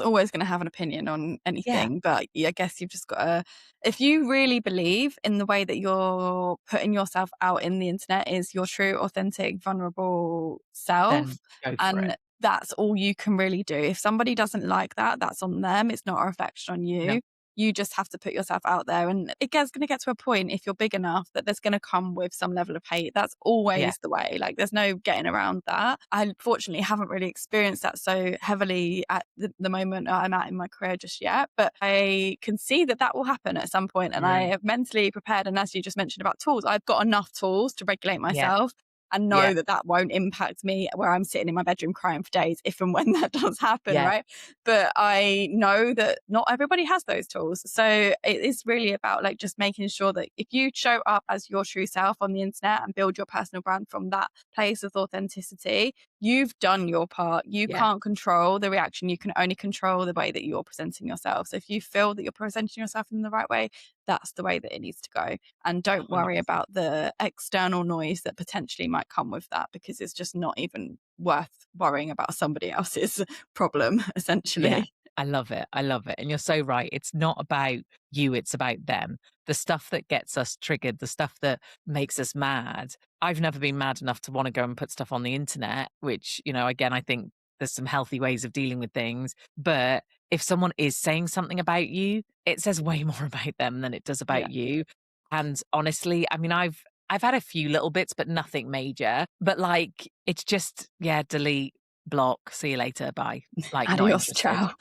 always gonna have an opinion on Yeah. anything, but yeah, I guess you've just gotta, if you really believe in the way that you're putting yourself out in the internet is your true, authentic, vulnerable Then self, go for it. and that's all you can really do. If somebody doesn't like that, that's on them. It's not a reflection on No. you. You just have to put yourself out there. And it's going to get to a point, if you're big enough, that there's going to come with some level of hate. That's Yeah. always the way. Like, there's no getting around that. I fortunately haven't really experienced that so heavily at the moment I'm at in my career just yet, but I can see that that will happen at some point, and I Mm. have mentally prepared. And as you just mentioned about tools, I've got enough tools to regulate Yeah. myself and Yeah. know that that won't impact me where I'm sitting in my bedroom crying for days, if and when that does happen, Yeah. right? But I know that not everybody has those tools. So it is really about like just making sure that if you show up as your true self on the internet and build your personal brand from that place of authenticity, you've done your part. You Yeah. can't control the reaction. You can only control the way that you're presenting yourself. So if you feel that you're presenting yourself in the right way, that's the way that it needs to go. And don't worry 100%. about the external noise that potentially might come with that, because it's just not even worth worrying about somebody else's problem, Yeah. essentially. I love it. I love it. And you're so right. It's not about you, it's about them. The stuff that gets us triggered, the stuff that makes us mad. I've never been mad enough to want to go and put stuff on the internet, which, again, I think there's some healthy ways of dealing with things. But if someone is saying something about you, it says way more about them than it does Yeah. about you. And honestly, I mean, I've had a few little bits, but nothing major. But like, it's just, yeah, delete, block, see you later, bye. Like, not Adios, interested. ciao.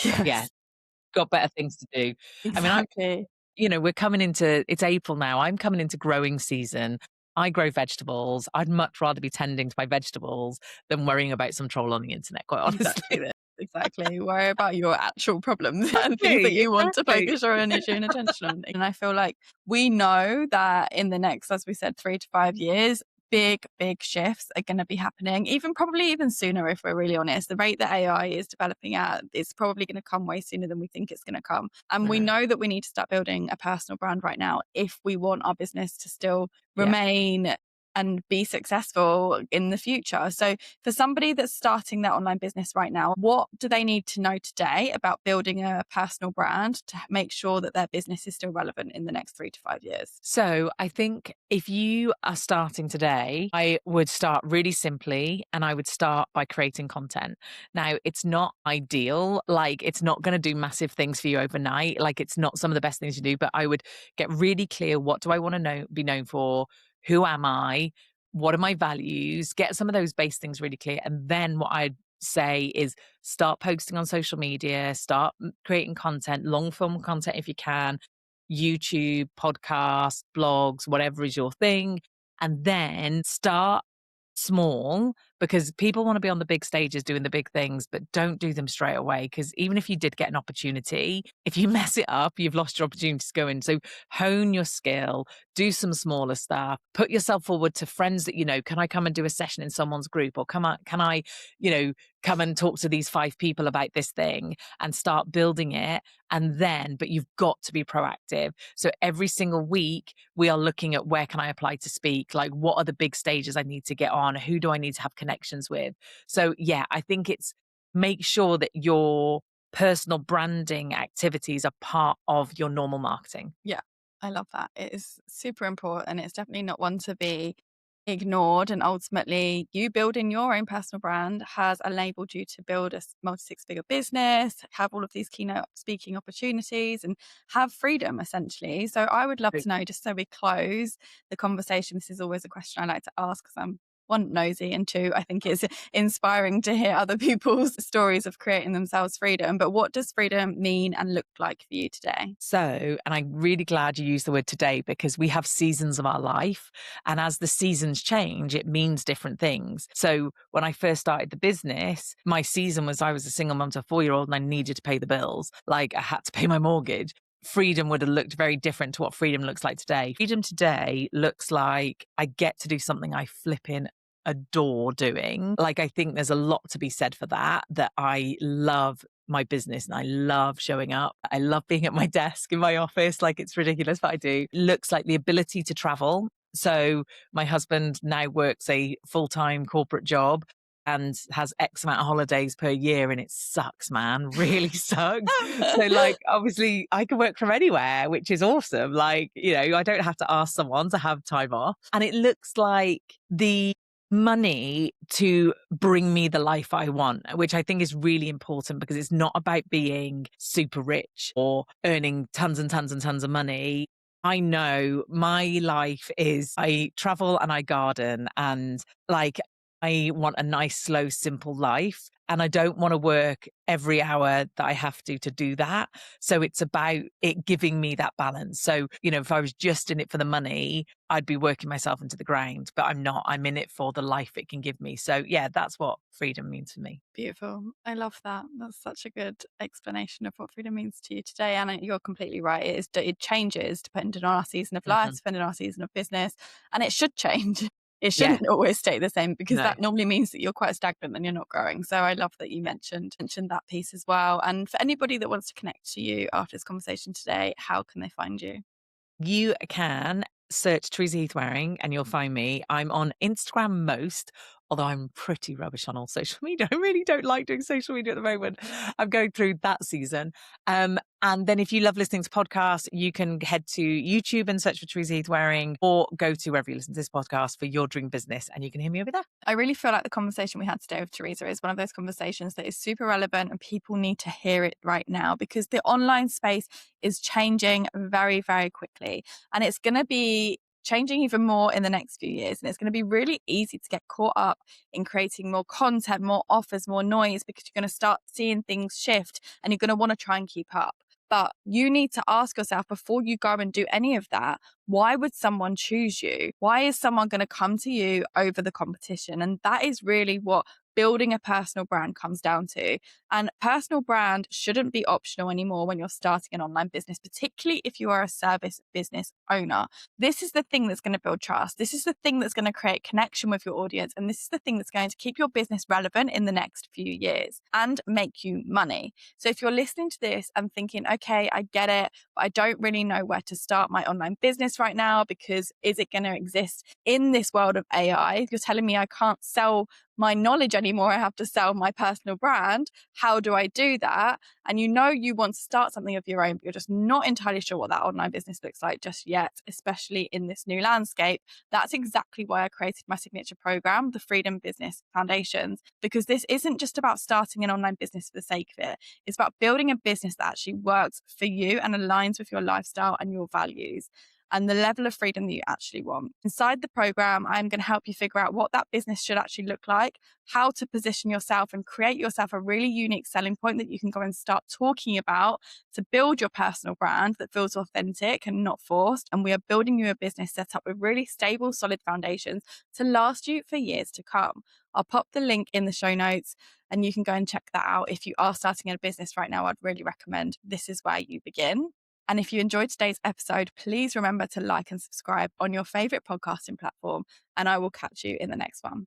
Yeah, Yes, got better things to do. I mean, exactly. we're coming into, it's April now. I'm coming into growing season. I grow vegetables. I'd much rather be tending to my vegetables than worrying about some troll on the internet, quite Exactly honestly. this. Exactly. Worry about your actual problems and things that Exactly, you want to exactly. focus your energy and attention on. And I feel like we know that in the next, as we said, 3 to 5 years, big shifts are going to be happening, even probably even sooner, if we're really honest. The rate that AI is developing at is probably going to come way sooner than we think it's going to come. And we Mm, know that we need to start building a personal brand right now if we want our business to still yeah. remain and be successful in the future. So for somebody that's starting their online business right now, what do they need to know today about building a personal brand to make sure that their business is still relevant in the next 3 to 5 years? So I think if you are starting today, I would start really simply and I would start by creating content. Now, it's not ideal. Like, it's not going to do massive things for you overnight. Like, it's not some of the best things you do, but I would get really clear. What do I want to be known for? Who am I? What are my values? Get some of those base things really clear. And then what I'd say is start posting on social media, start creating content, long form content if you can, YouTube, podcasts, blogs, whatever is your thing, and then start small, because people want to be on the big stages doing the big things, but don't do them straight away. Because even if you did get an opportunity, if you mess it up, you've lost your opportunity to go in. So hone your skill, do some smaller stuff, put yourself forward to friends that can I come and do a session in someone's group, or can I, come and talk to these 5 people about this thing, and start building it. And then, but you've got to be proactive. So every single week we are looking at, where can I apply to speak? Like, what are the big stages I need to get on? Who do I need to have connections with? So yeah, I think it's, make sure that your personal branding activities are part of your normal marketing. Yeah, I love that. It is super important. It's definitely not one to be ignored. And ultimately, you building your own personal brand has enabled you to build a multi six-figure business, have all of these keynote speaking opportunities, and have freedom essentially. So I would love to know, just so we close the conversation, this is always a question I like to ask, because I'm one, nosy, and two, I think it's inspiring to hear other people's stories of creating themselves freedom. But what does freedom mean and look like for you today? So, and I'm really glad you used the word today, because we have seasons of our life. And as the seasons change, it means different things. So when I first started the business, my season was, I was a single mum to a 4-year-old and I needed to pay the bills. Like, I had to pay my mortgage. Freedom would have looked very different to what freedom looks like today. Freedom today looks like I get to do something I flipping adore doing. Like, I think there's a lot to be said for that I love my business and I love showing up. I love being at my desk in my office. Like, it's ridiculous, but I do. It looks like the ability to travel. So my husband now works a full-time corporate job and has X amount of holidays per year, and it sucks, man. Really sucks. So, like, obviously I can work from anywhere, which is awesome. Like, I don't have to ask someone to have time off. And it looks like the money to bring me the life I want, which I think is really important because it's not about being super rich or earning tons and tons and tons of money. I know my life is I travel and I garden and like I want a nice, slow, simple life. And I don't want to work every hour that I have to do that. So it's about it giving me that balance. So, if I was just in it for the money, I'd be working myself into the ground, but I'm not. I'm in it for the life it can give me. So, yeah, that's what freedom means for me. Beautiful. I love that. That's such a good explanation of what freedom means to you today. And you're completely right. It changes depending on our season of life, Hmm. depending on our season of business, and it should change. It Yeah, shouldn't always stay the same because no. that normally means that you're quite stagnant and you're not growing. So I love that you mentioned that piece as well. And for anybody that wants to connect to you after this conversation today, how can they find you? You can search Teresa Heath-Wareing and you'll find me. I'm on Instagram most, although I'm pretty rubbish on all social media. I really don't like doing social media at the moment. I'm going through that season. And then if you love listening to podcasts, you can head to YouTube and search for Teresa Heath-Wareing or go to wherever you listen to this podcast for Your Dream Business and you can hear me over there. I really feel like the conversation we had today with Teresa is one of those conversations that is super relevant and people need to hear it right now because the online space is changing very, very quickly. And it's going to be changing even more in the next few years. And it's going to be really easy to get caught up in creating more content, more offers, more noise because you're going to start seeing things shift and you're going to want to try and keep up. But you need to ask yourself before you go and do any of that, why would someone choose you? Why is someone going to come to you over the competition? And that is really what building a personal brand comes down to. And personal brand shouldn't be optional anymore when you're starting an online business, particularly if you are a service business owner. This is the thing that's going to build trust. This is the thing that's going to create connection with your audience. And this is the thing that's going to keep your business relevant in the next few years and make you money. So if you're listening to this and thinking, okay, I get it, but I don't really know where to start my online business right now because is it going to exist in this world of AI? You're telling me I can't sell my knowledge anymore. I have to sell my personal brand. How do I do that? And you want to start something of your own, but you're just not entirely sure what that online business looks like just yet, especially in this new landscape. That's exactly why I created my signature program, the Freedom Business Foundations, because this isn't just about starting an online business for the sake of it. It's about building a business that actually works for you and aligns with your lifestyle and your values and the level of freedom that you actually want. Inside the program, I'm going to help you figure out what that business should actually look like, how to position yourself and create yourself a really unique selling point that you can go and start talking about to build your personal brand that feels authentic and not forced. And we are building you a business set up with really stable, solid foundations to last you for years to come. I'll pop the link in the show notes and you can go and check that out. If you are starting a business right now, I'd really recommend this is where you begin. And if you enjoyed today's episode, please remember to like and subscribe on your favorite podcasting platform. And I will catch you in the next one.